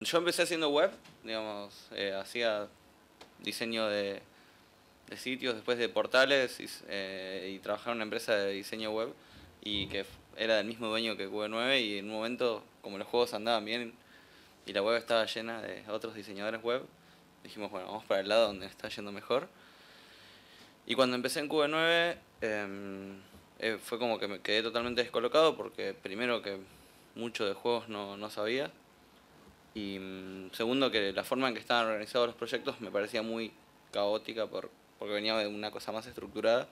Yo empecé haciendo web, digamos, hacía diseño de sitios, después de portales y trabajaba en una empresa de diseño web y que era del mismo dueño que Q9 y en un momento, como los juegos andaban bien y la web estaba llena de otros diseñadores web, dijimos, bueno, vamos para el lado donde está yendo mejor. Y cuando empecé en Q9 fue como que me quedé totalmente descolocado porque primero que mucho de juegos no sabía. Y segundo, que la forma en que estaban organizados los proyectos me parecía muy caótica porque venía de una cosa más estructurada.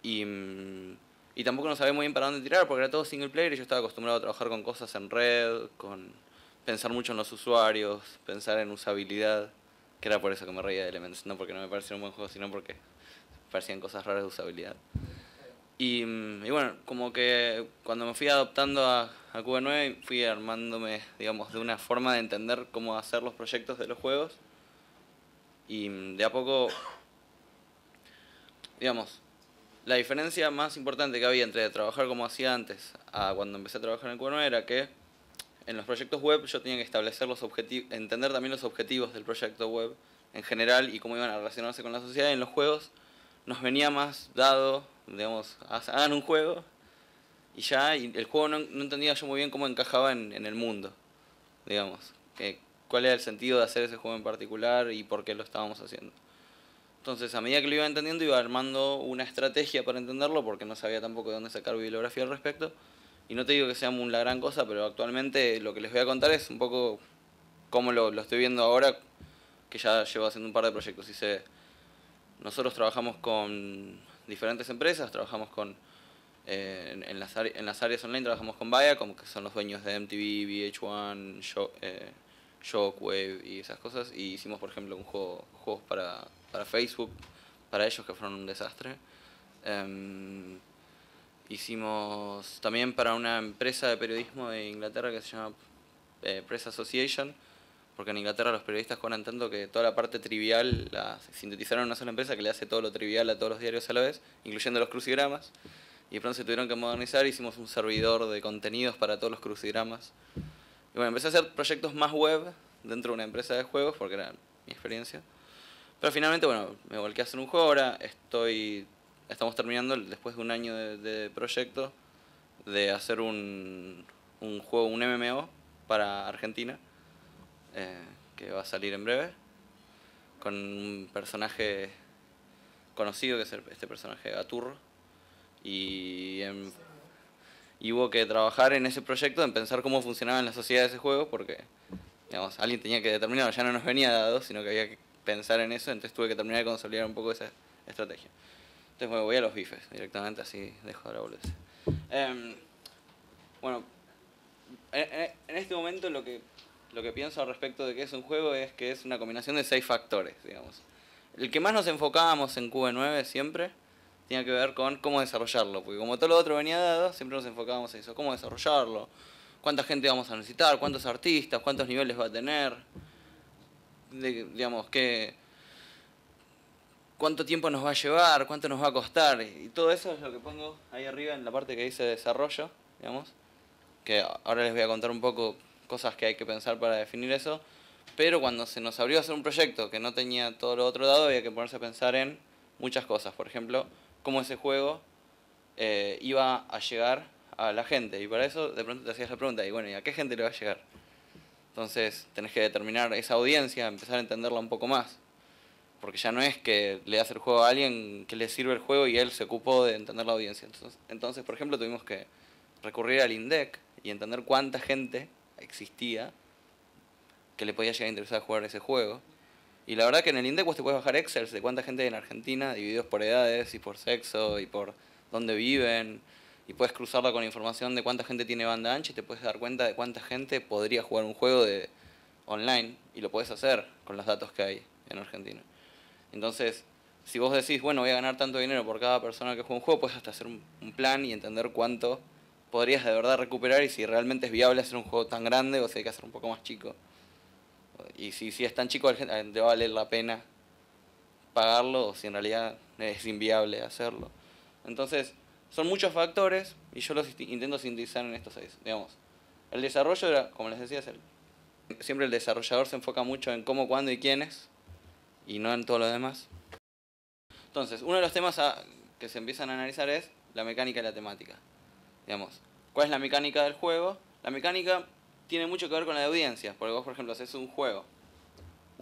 Y tampoco no sabía muy bien para dónde tirar porque era todo single player y yo estaba acostumbrado a trabajar con cosas en red, con pensar mucho en los usuarios, pensar en usabilidad, que era por eso que me reía de Elements, no porque no me pareciera un buen juego, sino porque parecían cosas raras de usabilidad. Y bueno, como que cuando me fui adoptando a Q9 fui armándome, digamos, de una forma de entender cómo hacer los proyectos de los juegos. Y de a poco, digamos, la diferencia más importante que había entre trabajar como hacía antes a cuando empecé a trabajar en Q9 era que en los proyectos web yo tenía que establecer los objetivos, entender también los objetivos del proyecto web en general y cómo iban a relacionarse con la sociedad. Y en los juegos nos venía más dado, digamos, hagan un juego y ya, y el juego no entendía yo muy bien cómo encajaba en el mundo, digamos, cuál era el sentido de hacer ese juego en particular y por qué lo estábamos haciendo. Entonces, a medida que lo iba entendiendo, iba armando una estrategia para entenderlo, porque no sabía tampoco de dónde sacar bibliografía al respecto. Y no te digo que sea la gran cosa, pero actualmente lo que les voy a contar es un poco cómo lo estoy viendo ahora, que ya llevo haciendo un par de proyectos. Nosotros trabajamos con diferentes empresas, trabajamos con en las áreas online trabajamos con Viacom, que son los dueños de MTV, VH1, Shockwave y esas cosas. Y hicimos, por ejemplo, juegos para Facebook, para ellos que fueron un desastre. Hicimos también para una empresa de periodismo de Inglaterra que se llama Press Association, porque en Inglaterra los periodistas cobran tanto que toda la parte trivial la sintetizaron en una sola empresa que le hace todo lo trivial a todos los diarios a la vez, incluyendo los crucigramas. Y de pronto se tuvieron que modernizar, hicimos un servidor de contenidos para todos los crucigramas. Y bueno, empecé a hacer proyectos más web dentro de una empresa de juegos, porque era mi experiencia. Pero finalmente, bueno, me volqué a hacer un juego. Ahora estamos terminando, después de un año de proyecto, de hacer un juego, un MMO para Argentina, que va a salir en breve, con un personaje conocido, que es este personaje Gaturro. Y y hubo que trabajar en ese proyecto, en pensar cómo funcionaba en la sociedad ese juego, porque digamos, alguien tenía que determinarlo, ya no nos venía dado, sino que había que pensar en eso, entonces tuve que terminar de consolidar un poco esa estrategia. Entonces me voy a los bifes directamente, así dejo de la boludez. Bueno, en este momento lo que pienso al respecto de que es un juego es que es una combinación de 6 factores, digamos. El que más nos enfocábamos en QB9 siempre tenía que ver con cómo desarrollarlo, porque como todo lo otro venía dado, siempre nos enfocábamos en eso, cómo desarrollarlo, cuánta gente vamos a necesitar, cuántos artistas, cuántos niveles va a tener, digamos, cuánto tiempo nos va a llevar, cuánto nos va a costar, y todo eso es lo que pongo ahí arriba en la parte que dice desarrollo, digamos, que ahora les voy a contar un poco cosas que hay que pensar para definir eso, pero cuando se nos abrió a hacer un proyecto que no tenía todo lo otro dado, había que ponerse a pensar en muchas cosas, por ejemplo, cómo ese juego iba a llegar a la gente, y para eso de pronto te hacías la pregunta, y bueno, ¿y a qué gente le va a llegar? Entonces tenés que determinar esa audiencia, empezar a entenderla un poco más. Porque ya no es que le das el juego a alguien que le sirve el juego y él se ocupó de entender la audiencia. Entonces, por ejemplo, tuvimos que recurrir al INDEC y entender cuánta gente existía que le podía llegar a interesar jugar ese juego. Y la verdad que en el INDEC vos te puedes bajar Excel de cuánta gente hay en Argentina, divididos por edades y por sexo y por dónde viven. Y puedes cruzarla con información de cuánta gente tiene banda ancha y te puedes dar cuenta de cuánta gente podría jugar un juego online. Y lo puedes hacer con los datos que hay en Argentina. Entonces, si vos decís, bueno, voy a ganar tanto dinero por cada persona que juega un juego, puedes hasta hacer un plan y entender cuánto podrías de verdad recuperar y si realmente es viable hacer un juego tan grande o si hay que hacer un poco más chico. Y si es tan chico, te va a valer la pena pagarlo o si en realidad es inviable hacerlo. Entonces, son muchos factores y yo los intento sintetizar en estos 6. Digamos, el desarrollo era, como les decía, es Siempre el desarrollador se enfoca mucho en cómo, cuándo y quiénes, y no en todo lo demás. Entonces, uno de los temas que se empiezan a analizar es la mecánica y la temática. Digamos, ¿cuál es la mecánica del juego? La mecánica tiene mucho que ver con la de audiencia, porque vos, por ejemplo, haces un juego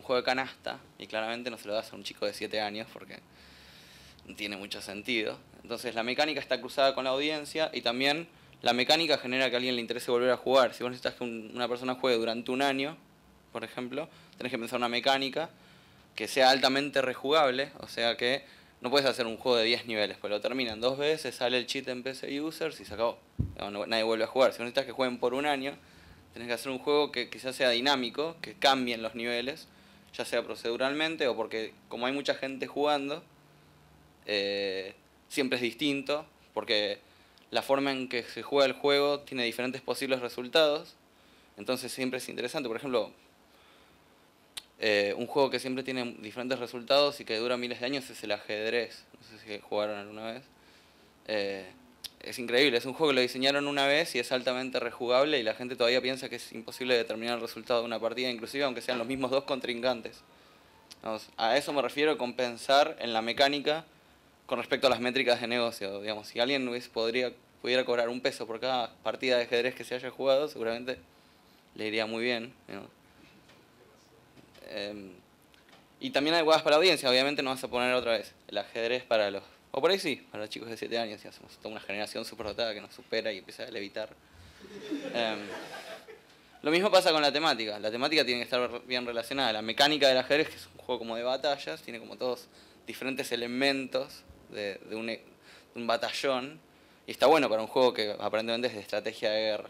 de canasta, y claramente no se lo das a un chico de 7 años, porque no tiene mucho sentido. Entonces la mecánica está cruzada con la audiencia, y también la mecánica genera que a alguien le interese volver a jugar. Si vos necesitas que una persona juegue durante un año, por ejemplo, tenés que pensar una mecánica que sea altamente rejugable, o sea que no puedes hacer un juego de 10 niveles, pues lo terminan 2 veces, sale el cheat en PC Users y se acabó. Nadie vuelve a jugar. Si vos necesitas que jueguen por un año, tenés que hacer un juego que quizás sea dinámico, que cambien los niveles, ya sea proceduralmente o porque como hay mucha gente jugando, siempre es distinto, porque la forma en que se juega el juego tiene diferentes posibles resultados, entonces siempre es interesante. Por ejemplo, un juego que siempre tiene diferentes resultados y que dura miles de años es el ajedrez. No sé si jugaron alguna vez. Es increíble, es un juego que lo diseñaron una vez y es altamente rejugable y la gente todavía piensa que es imposible determinar el resultado de una partida, inclusive aunque sean los mismos dos contrincantes. Vamos, a eso me refiero con pensar en la mecánica con respecto a las métricas de negocio. Digamos, si alguien pudiera cobrar $1 por cada partida de ajedrez que se haya jugado, seguramente le iría muy bien, ¿no? Y también hay huevas para la audiencia, obviamente no vas a poner otra vez el ajedrez para los... O por ahí sí, para los chicos de 7 años, y hacemos toda una generación superdotada que nos supera y empieza a levitar. Lo mismo pasa con la temática tiene que estar bien relacionada. La mecánica del ajedrez, que es un juego como de batallas, tiene como todos diferentes elementos de un batallón, y está bueno para un juego que aparentemente es de estrategia de guerra.